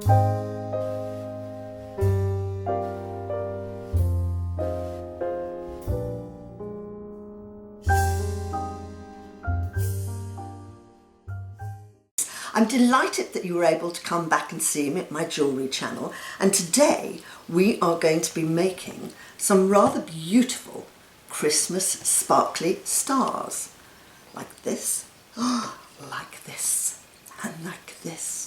I'm delighted that you were able to come back and see me at my jewellery channel, and today we are going to be making some rather beautiful Christmas sparkly stars, like this, like this, and like this.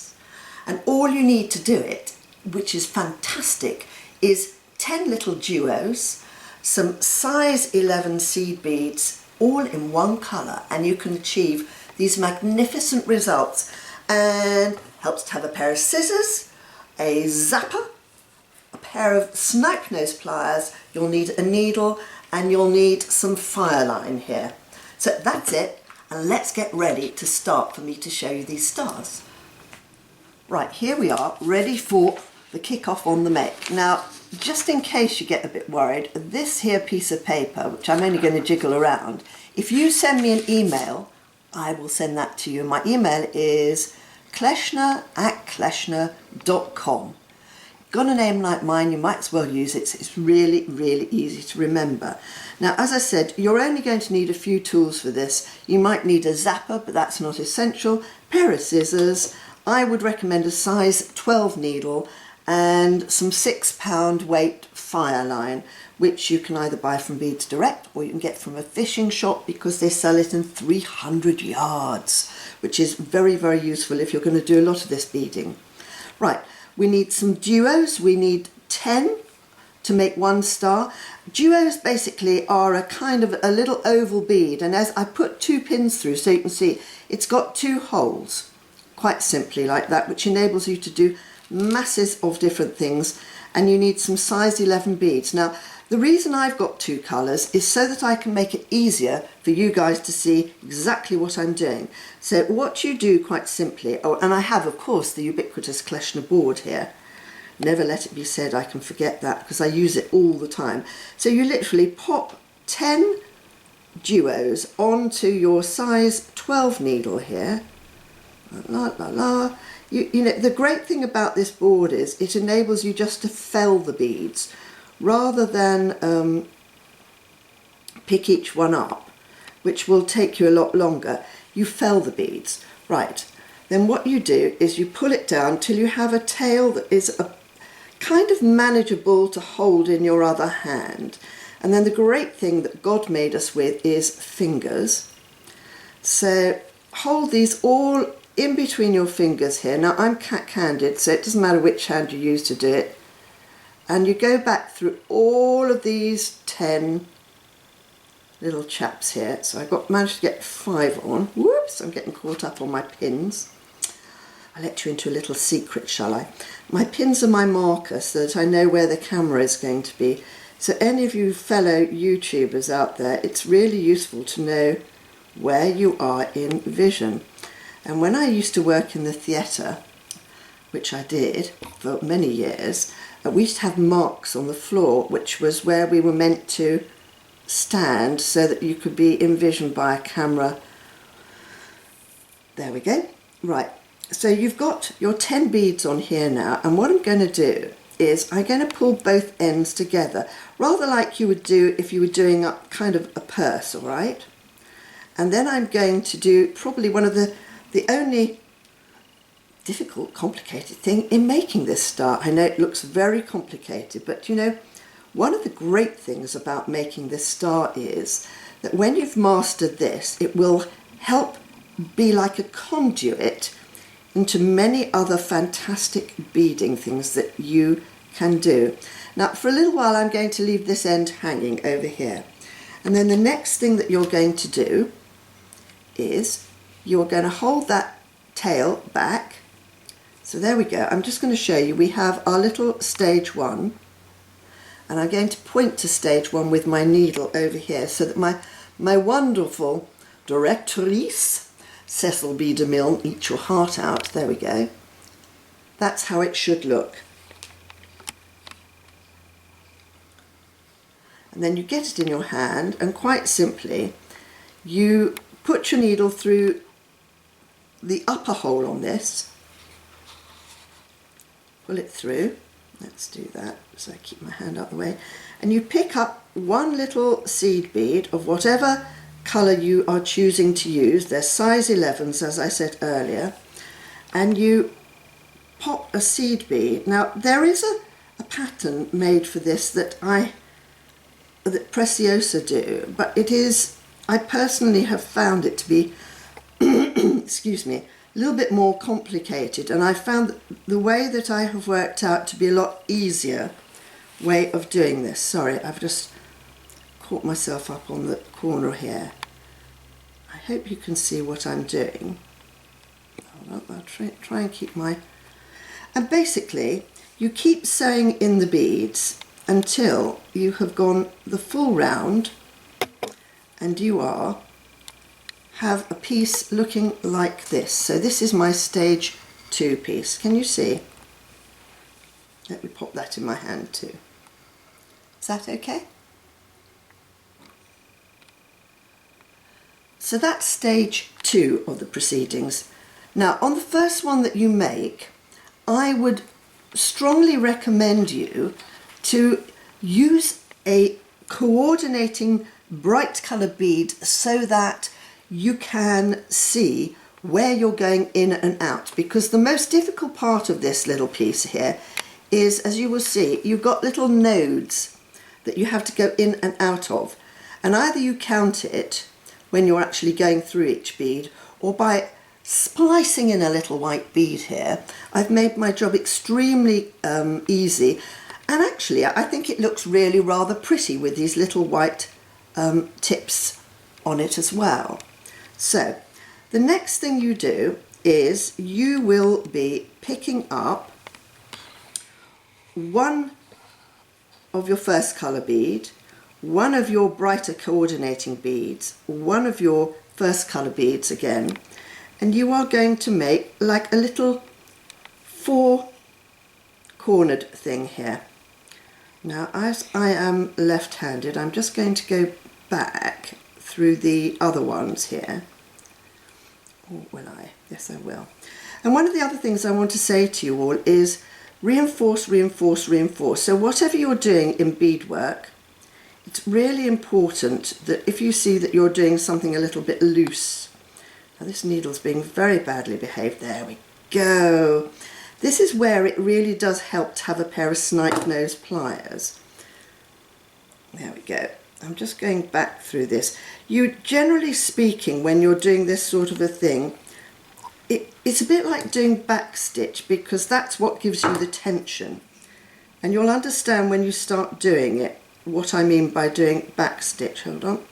And all you need to do it, which is fantastic, is 10 little duos, some size 11 seed beads, all in one colour, and you can achieve these magnificent results. And helps to have a pair of scissors, a zapper, a pair of snipe nose pliers, you'll need a needle, and you'll need some fire line here. So that's it, and let's get ready to start for me to show you these stars. Right, here we are, ready for the kick-off on the make. Now, just in case you get a bit worried, this here piece of paper, which I'm only going to jiggle around, if you send me an email, I will send that to you. My email is kleshna@kleshna.com. Got a name like mine, you might as well use it. It's really, really easy to remember. Now, as I said, you're only going to need a few tools for this. You might need a zapper, but that's not essential. A pair of scissors. I would recommend a size 12 needle and some 6-pound weight fire line, which you can either buy from Beads Direct or you can get from a fishing shop because they sell it in 300 yards, which is very, very useful if you're going to do a lot of this beading. Right, we need some duos. We need 10 to make one star. Duos basically are a kind of a little oval bead, and as I put 2 pins through so you can see, it's got 2 holes, quite simply like that, which enables you to do masses of different things, and you need some size 11 beads. Now, the reason I've got 2 colours is so that I can make it easier for you guys to see exactly what I'm doing. So what you do quite simply, and I have of course the ubiquitous Kleshna board here, never let it be said I can forget that because I use it all the time. So you literally pop 10 duos onto your size 12 needle here, la la la. You know, the great thing about this board is it enables you just to fell the beads rather than pick each one up, which will take you a lot longer. You fell the beads. Right, then what you do is you pull it down till you have a tail that is a kind of manageable to hold in your other hand. And then the great thing that God made us with is fingers. So hold these all in between your fingers here. Now I'm cat-handed, so it doesn't matter which hand you use to do it. And you go back through all of these 10 little chaps here. So I managed to get 5 on. Whoops, I'm getting caught up on my pins. I'll let you into a little secret, shall I? My pins are my marker so that I know where the camera is going to be. So any of you fellow YouTubers out there, it's really useful to know where you are in vision. And when I used to work in the theatre, which I did for many years, we used to have marks on the floor, which was where we were meant to stand so that you could be envisioned by a camera. There we go. Right, so you've got your 10 beads on here now, and what I'm going to do is I'm going to pull both ends together, rather like you would do if you were doing a kind of a purse, all right? And then I'm going to do probably one of the only difficult, complicated thing in making this star. I know it looks very complicated, but you know, one of the great things about making this star is that when you've mastered this, it will help be like a conduit into many other fantastic beading things that you can do. Now, for a little while, I'm going to leave this end hanging over here. And then the next thing that you're going to do is you're going to hold that tail back. So there we go. I'm just going to show you. We have our little stage 1, and I'm going to point to stage 1 with my needle over here so that my wonderful directrice, Cecil B. DeMille, eat your heart out. There we go. That's how it should look. And then you get it in your hand, and quite simply you put your needle through the upper hole on this, pull it through. Let's do that, so I keep my hand out the way. And you pick up one little seed bead of whatever colour you are choosing to use. They're size 11s, as I said earlier. And you pop a seed bead. Now, there is a pattern made for this that Preciosa do, but it is, I personally have found it to be, excuse me, a little bit more complicated, and I found that the way that I have worked out to be a lot easier way of doing this. Sorry, I've just caught myself up on the corner here. I hope you can see what I'm doing. I'll try and keep my... And basically, you keep sewing in the beads until you have gone the full round, and you have a piece looking like this. So this is my stage 2 piece. Can you see? Let me pop that in my hand too. Is that okay? So that's stage 2 of the proceedings. Now, on the first one that you make, I would strongly recommend you to use a coordinating bright colour bead so that you can see where you're going in and out, because the most difficult part of this little piece here is, as you will see, you've got little nodes that you have to go in and out of, and either you count it when you're actually going through each bead, or by splicing in a little white bead here, I've made my job extremely easy, and actually I think it looks really rather pretty with these little white tips on it as well. So the next thing you do is you will be picking up one of your first colour bead, one of your brighter coordinating beads, one of your first colour beads again, and you are going to make like a little 4-cornered thing here. Now, as I am left-handed, I'm just going to go back through the other ones here. Or will I? Yes, I will. And one of the other things I want to say to you all is reinforce, reinforce, reinforce. So whatever you're doing in beadwork, it's really important that if you see that you're doing something a little bit loose. Now this needle's being very badly behaved. There we go. This is where it really does help to have a pair of snipe nose pliers. There we go. I'm just going back through this. You, generally speaking, when you're doing this sort of a thing, it's a bit like doing back stitch, because that's what gives you the tension. And you'll understand when you start doing it what I mean by doing back stitch. Hold on.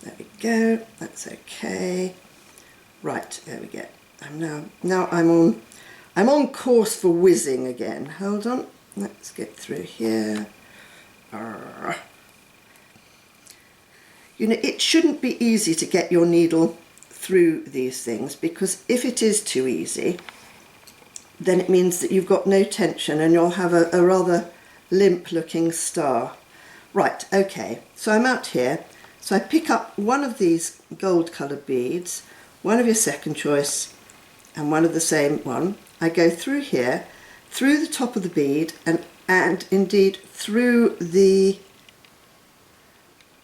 There we go. That's okay. Right, there we go. I'm on course for whizzing again. Hold on. Let's get through here. You know, it shouldn't be easy to get your needle through these things, because if it is too easy, then it means that you've got no tension and you'll have a rather limp looking star. Right, okay, so I'm out here. So I pick up one of these gold coloured beads, one of your second choice and one of the same one. I go through here, through the top of the bead, and indeed through the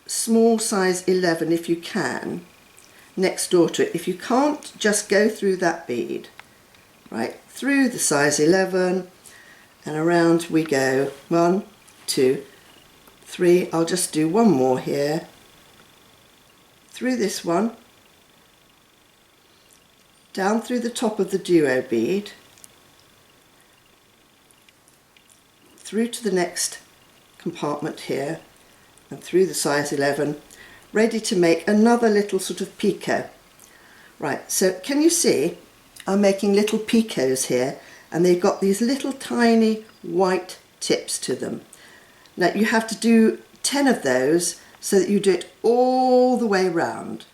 small size 11 if you can, next door to it. If you can't, just go through that bead, right, through the size 11, and around we go. 1, 2, 3. I'll just do one more here, through this one, down through the top of the duo bead, through to the next compartment here, and through the size 11, ready to make another little sort of picot. Right, so can you see I'm making little picots here, and they've got these little tiny white tips to them. Now you have to do 10 of those so that you do it all the way round,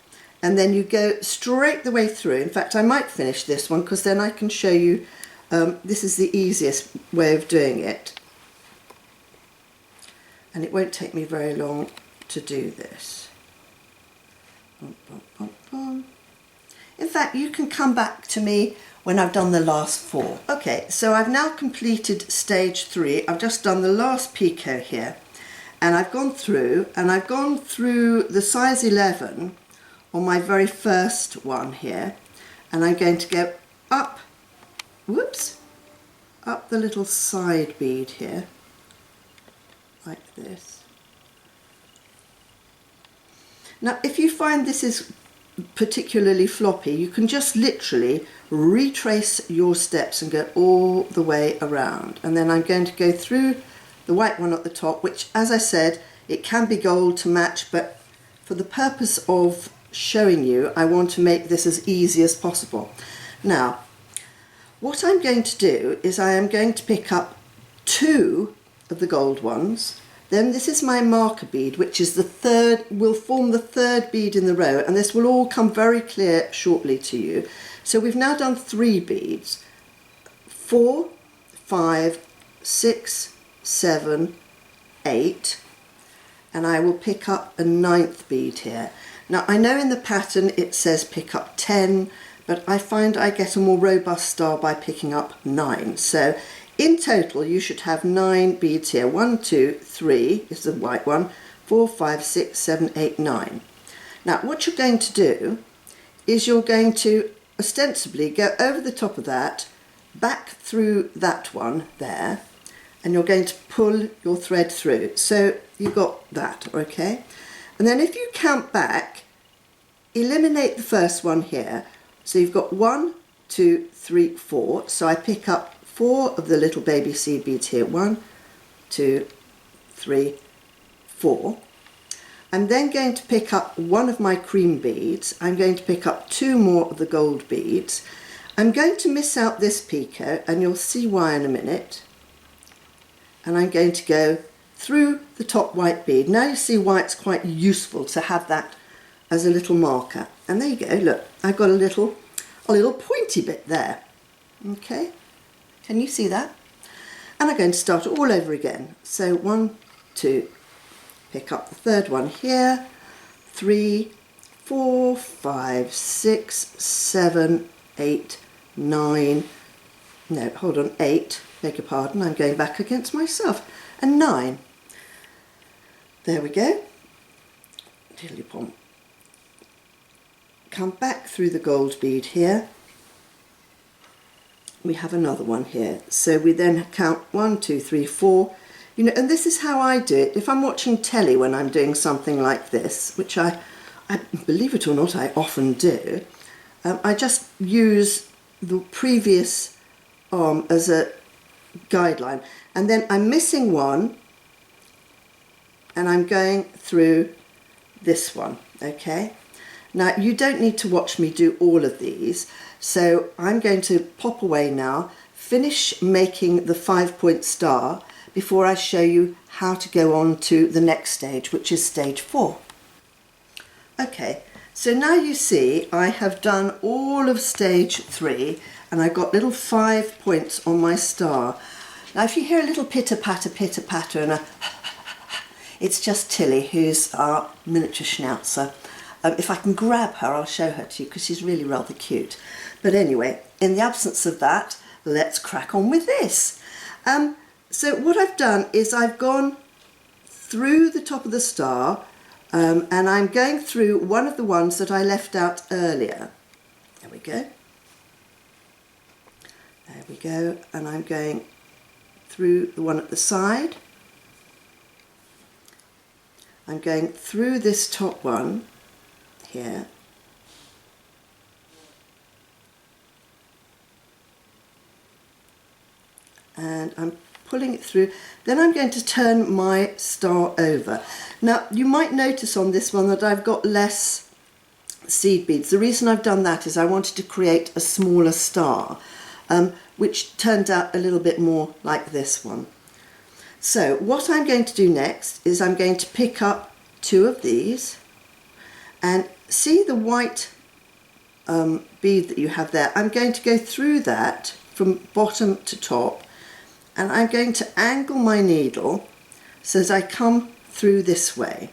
and then you go straight the way through. In fact, I might finish this one because then I can show you, this is the easiest way of doing it. And it won't take me very long to do this. In fact, you can come back to me when I've done the last 4. Okay, so I've now completed stage 3. I've just done the last picot here, and I've gone through the size 11 on my very first one here, and I'm going to go up, up the little side bead here, like this. Now, if you find this is particularly floppy, you can just literally retrace your steps and go all the way around. And then I'm going to go through the white one at the top, which, as I said, it can be gold to match, but for the purpose of showing you, I want to make this as easy as possible. Now, what I'm going to do is I am going to pick up 2 of the gold ones. Then this is my marker bead, which is the third, will form the 3rd bead in the row, and this will all come very clear shortly to you. So we've now done 3 beads, 4, 5, 6, 7, 8, and I will pick up a 9th bead here. Now I know in the pattern it says pick up 10, but I find I get a more robust star by picking up 9. So in total, you should have 9 beads here. 1, 2, 3 is the white one, 4, 5, 6, 7, 8, 9. Now, what you're going to do is you're going to ostensibly go over the top of that, back through that one there, and you're going to pull your thread through. So you've got that, okay? And then if you count back, eliminate the first one here. So you've got 1, 2, 3, 4. So I pick up 4 of the little baby seed beads here. 1, 2, 3, 4. I'm then going to pick up 1 of my cream beads. I'm going to pick up 2 more of the gold beads. I'm going to miss out this picot, and you'll see why in a minute. And I'm going to go through the top white bead. Now you see why it's quite useful to have that as a little marker. And there you go, look, I've got a little pointy bit there. Okay? Can you see that? And I'm going to start all over again. So 1, 2, pick up the 3rd one here, 3, 4, 5, 6, 7, 8, 9, no, hold on, 8, beg your pardon, I'm going back against myself, and 9. There we go. Diddly-pom. Come back through the gold bead here. We have another one here. So we then count 1, 2, 3, 4. You know, and this is how I do it. If I'm watching telly when I'm doing something like this, which I believe it or not, I often do, I just use the previous arm as a guideline. And then I'm missing one, and I'm going through this one, okay? Now, you don't need to watch me do all of these, so I'm going to pop away now, finish making the 5-point star before I show you how to go on to the next stage, which is stage 4. Okay, so now you see I have done all of stage 3, and I've got little 5 points on my star. Now, if you hear a little pitter-patter, and it's just Tilly, who's our miniature schnauzer. If I can grab her, I'll show her to you, because she's really rather cute. But anyway, in the absence of that, let's crack on with this. So what I've done is I've gone through the top of the star, and I'm going through one of the ones that I left out earlier. There we go. There we go. And I'm going through the one at the side. I'm going through this top one here. And I'm pulling it through. Then I'm going to turn my star over. Now, you might notice on this one that I've got less seed beads. The reason I've done that is I wanted to create a smaller star, which turned out a little bit more like this one. So what I'm going to do next is I'm going to pick up 2 of these, and see the white bead that you have there. I'm going to go through that from bottom to top, and I'm going to angle my needle so as I come through this way.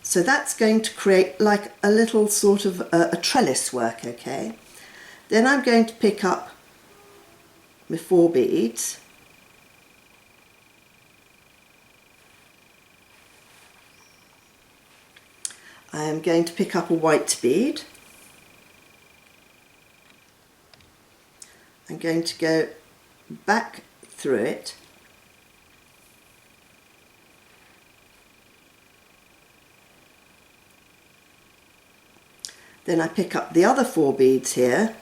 So that's going to create like a little sort of a trellis work, okay? Then I'm going to pick up my 4 beads. I am going to pick up a white bead. I'm going to go back through it. Then I pick up the other 4 beads here.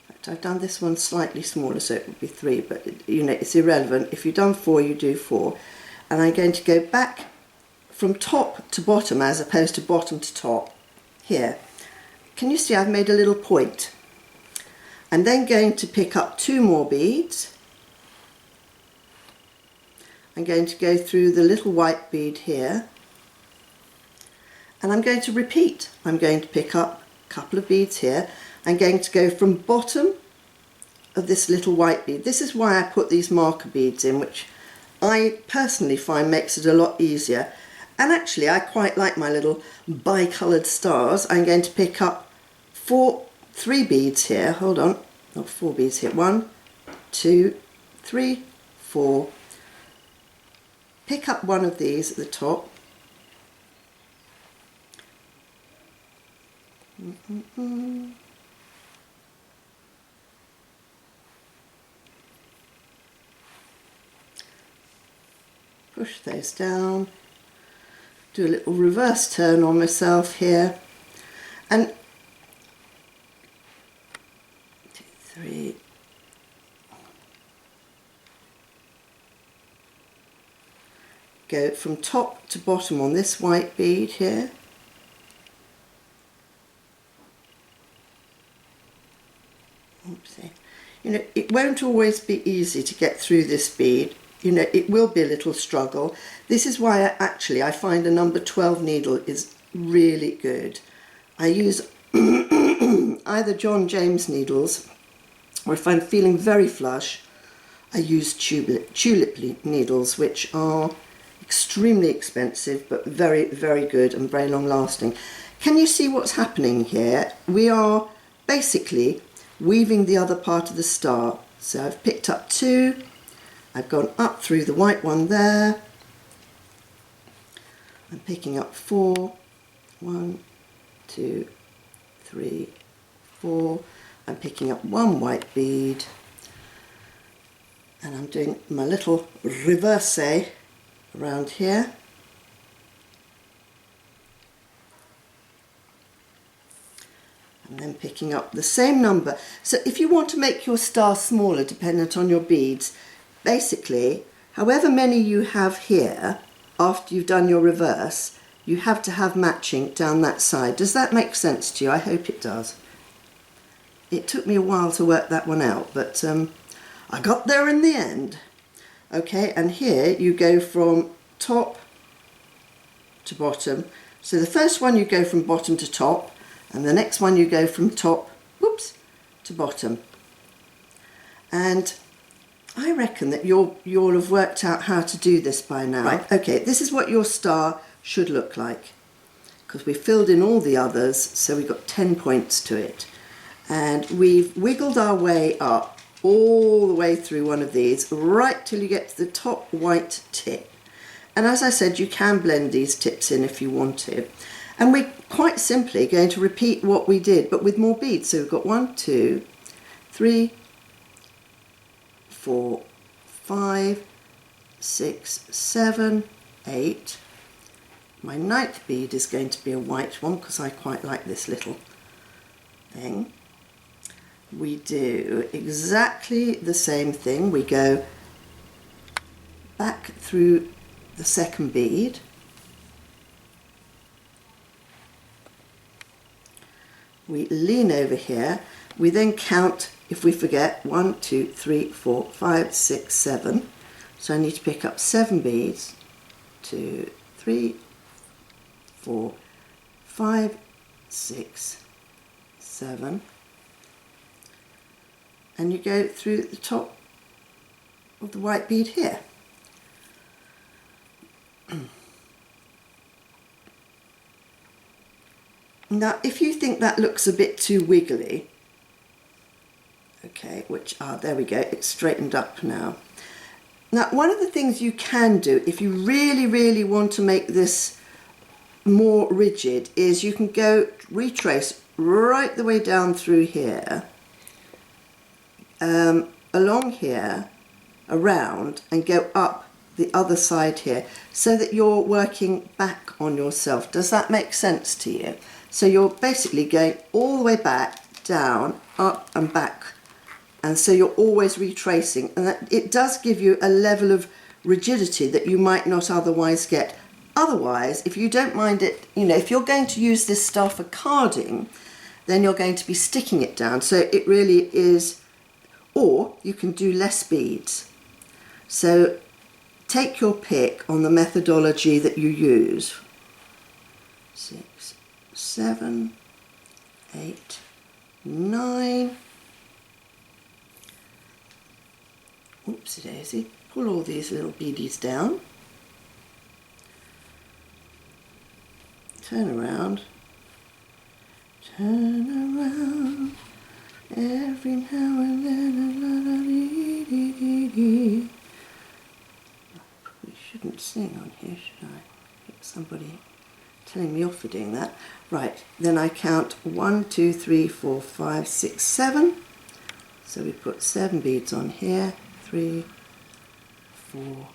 In fact, I've done this one slightly smaller, so it would be 3, but you know, it's irrelevant. If you've done 4, you do 4. And I'm going to go back from top to bottom as opposed to bottom to top here. Can you see I've made a little point? I'm then going to pick up 2 more beads. I'm going to go through the little white bead here. And I'm going to repeat. I'm going to pick up a couple of beads here. I'm going to go from bottom of this little white bead. This is why I put these marker beads in, which I personally find makes it a lot easier. And actually I quite like my little bi-coloured stars. I'm going to pick up 3 beads here. Hold on, not 4 beads here. 1, 2, 3, 4. Pick up one of these at the top. Push those down, do a little reverse turn on myself here, and 2, 3, go from top to bottom on this white bead here. Oopsie. You know, it won't always be easy to get through this bead. You know, it will be a little struggle. This is why I find a number 12 needle is really good. I use either John James needles, or if I'm feeling very flush, I use tulip needles, which are extremely expensive but very, very good and very long lasting. Can you see what's happening here? We are basically weaving the other part of the star. So I've picked up 2, I've gone up through the white one there, I'm picking up 4, 1, 2, 3, 4, I'm picking up 1 white bead, and I'm doing my little reverse around here. And then picking up the same number. So if you want to make your star smaller dependent on your beads, basically however many you have here after you've done your reverse, you have to have matching down that side. Does that make sense to you? I hope it does. It took me a while to work that one out, but I got there in the end. Okay, and here you go from top to bottom. So the first one you go from bottom to top, and the next one you go from top, to bottom. And I reckon that you'll have worked out how to do this by now. Right. Okay, this is what your star should look like, because we filled in all the others, so we got 10 points to it. And we've wiggled our way up all the way through one of these, right till you get to the top white tip. And as I said, you can blend these tips in if you want to. And we're quite simply going to repeat what we did, but with more beads. So we've got 1, 2, 3, 4, 5, 6, 7, 8. My 9th bead is going to be a white one because I quite like this little thing. We do exactly the same thing. We go back through the 2nd bead. We lean over here. We then count, if we forget, 1, 2, 3, 4, 5, 6, 7. So I need to pick up 7 beads. 2, 3, 4, 5, 6, 7. And you go through the top of the white bead here. Now if you think that looks a bit too wiggly, okay, there we go, it's straightened up now. Now one of the things you can do if you really want to make this more rigid is you can go retrace right the way down through here, along here, around, and go up the other side here, so that you're working back on yourself. Does that make sense to you? So you're basically going all the way back, down, up and back, and so you're always retracing, and that it does give you a level of rigidity that you might not otherwise get. Otherwise, if you don't mind it, you know, if you're going to use this star for carding, then you're going to be sticking it down. So it really is, or you can do less beads. So take your pick on the methodology that you use. 6, 7, 8, 9. Oopsie daisy. Pull all these little beadies down. Turn around. Turn around. Every now and then. We shouldn't sing on here, should I? Get somebody telling me off for doing that. Right, then I count 1, 2, 3, 4, 5, 6, 7. So we put 7 beads on here. 3, 4,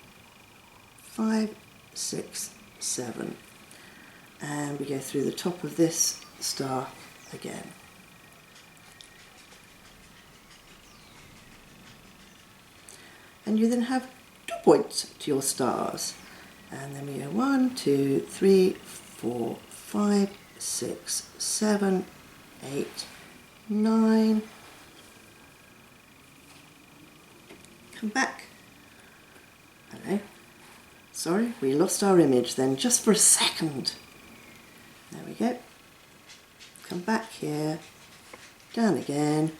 5, 6, 7. And we go through the top of this star again. And you then have 2 points to your stars. And then we go 1, 2, 3, 4, 5, 6, 7, 8, 9. Come back. Hello. Sorry, we lost our image then just for a second. There we go. Come back here. Down again.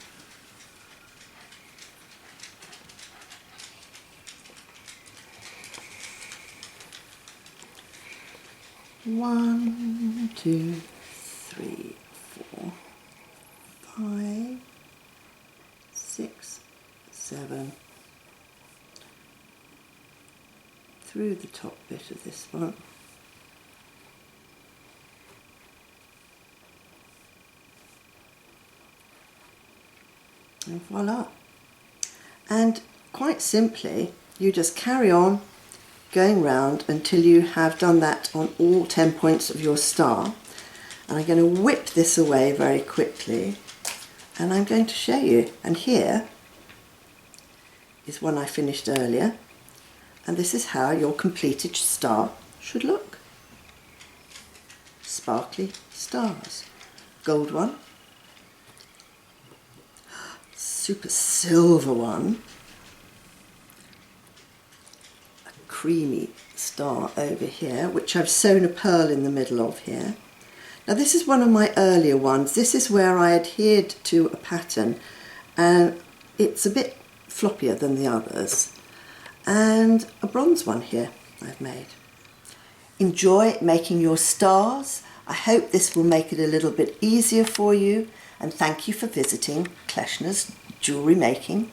One, 2, 3, 4, 5, 6, 7. Through the top bit of this one. And voila. And quite simply, you just carry on going round until you have done that on all 10 points of your star. And I'm going to whip this away very quickly, and I'm going to show you. And here is one I finished earlier, and this is how your completed star should look. Sparkly stars. Gold one, super silver one, a creamy star over here, which I've sewn a pearl in the middle of here. Now this is one of my earlier ones. This is where I adhered to a pattern, and it's a bit floppier than the others. And a bronze one here I've made. Enjoy making your stars. I hope this will make it a little bit easier for you, and thank you for visiting Kleshna's Jewellery Making.